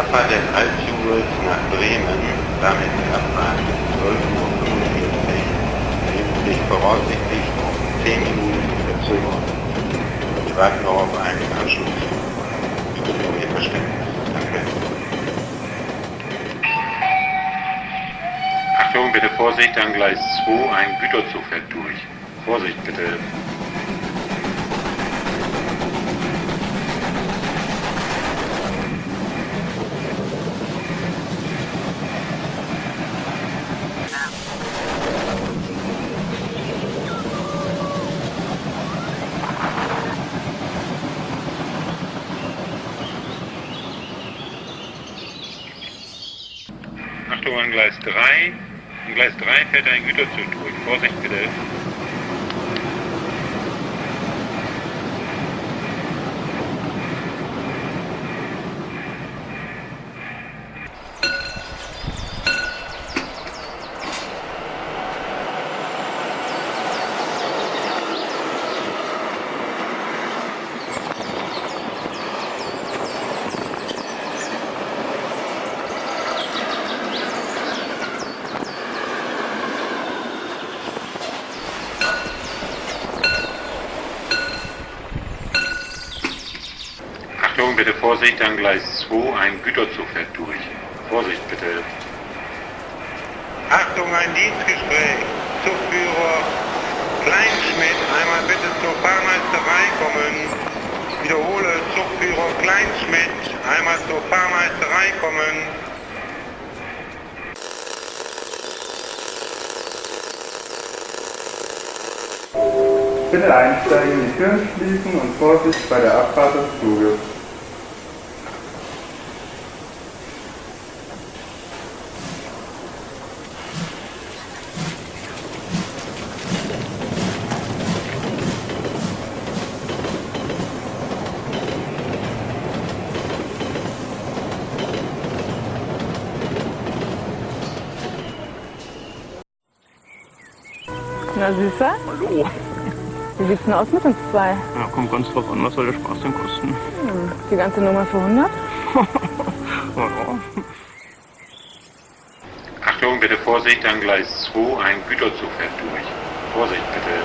Abfahrt des Altzuges nach Bremen, damit die Abfahrt 12:45 Uhr, ergibt sich voraussichtlich um 10 Minuten Verzögerung. Wir warten noch auf einen Anschluss. Ich bitte um Ihr Verständnis. Danke. Achtung, bitte Vorsicht, an Gleis 2, ein Güterzug fährt durch. Vorsicht bitte. Achtung, an Gleis 3. An Gleis 3 fährt ein Güterzug durch. Vorsicht bitte. Achtung, bitte Vorsicht, an Gleis 2, ein Güterzug fährt durch. Vorsicht bitte. Achtung, ein Dienstgespräch. Zugführer Kleinschmidt, einmal bitte zur Fahrmeisterei kommen. Wiederhole, Zugführer Kleinschmidt, einmal zur Fahrmeisterei kommen. Bitte einsteigen, die Türen schließen und Vorsicht bei der Abfahrt des Zuges. Na Süßer, Hallo. wie sieht's denn aus mit uns zwei? Ja, kommt ganz drauf an, was soll der Spaß denn kosten? Die ganze Nummer für 100? Ja. Achtung, bitte Vorsicht, an Gleis 2, ein Güterzug fährt durch. Vorsicht bitte.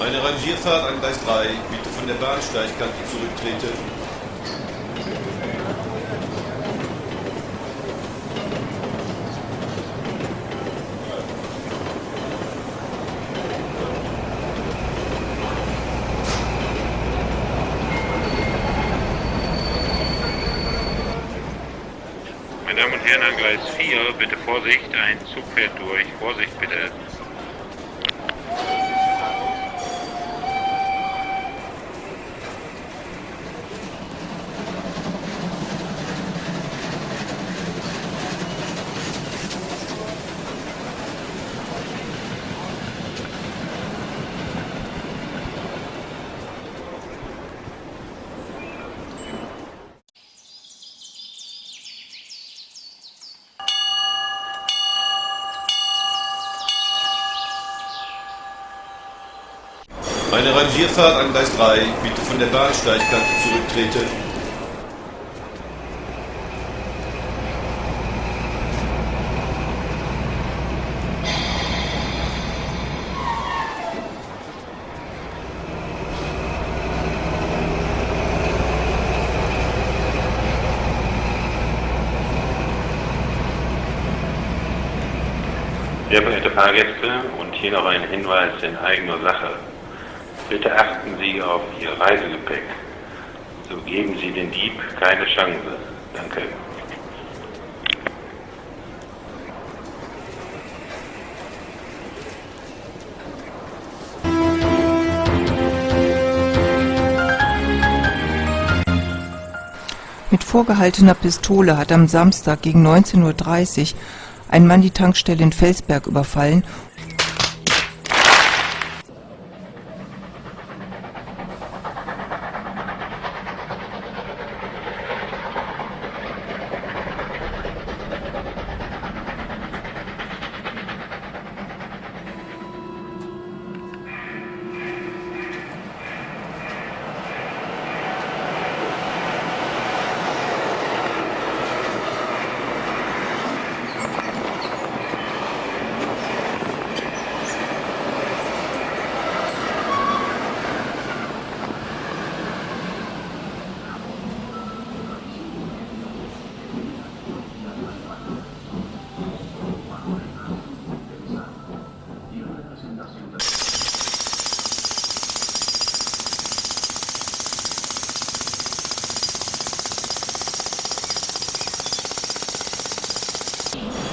Eine Rangierfahrt an Gleis 3, bitte von der Bahnsteigkante zurücktreten. Meine Damen und Herren, an Gleis 4, bitte Vorsicht, ein Zug fährt durch. Vorsicht bitte. Eine Rangierfahrt an Gleis 3, bitte von der Bahnsteigkante zurücktreten. Sehr verehrte Fahrgäste, und hier noch ein Hinweis in eigener Sache. Bitte achten Sie auf Ihr Reisegepäck. So geben Sie den Dieb keine Chance. Danke. Mit vorgehaltener Pistole hat am Samstag gegen 19:30 Uhr ein Mann die Tankstelle in Felsberg überfallen.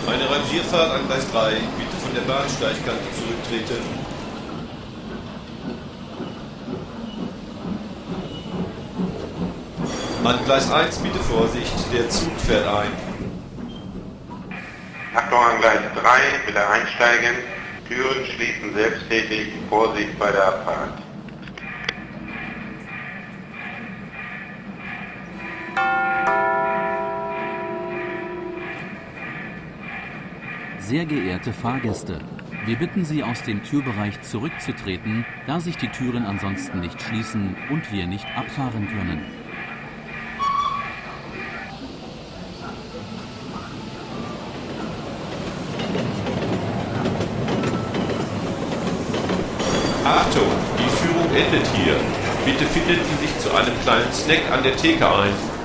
Eine Rangierfahrt an Gleis 3. Bitte von der Bahnsteigkante zurücktreten. An Gleis 1 bitte Vorsicht, der Zug fährt ein. Achtung an Gleis 3, bitte einsteigen. Türen schließen selbsttätig. Vorsicht bei der Abfahrt. Sehr geehrte Fahrgäste, wir bitten Sie, aus dem Türbereich zurückzutreten, da sich die Türen ansonsten nicht schließen und wir nicht abfahren können. Achtung, die Führung endet hier. Bitte finden Sie sich zu einem kleinen Snack an der Theke ein.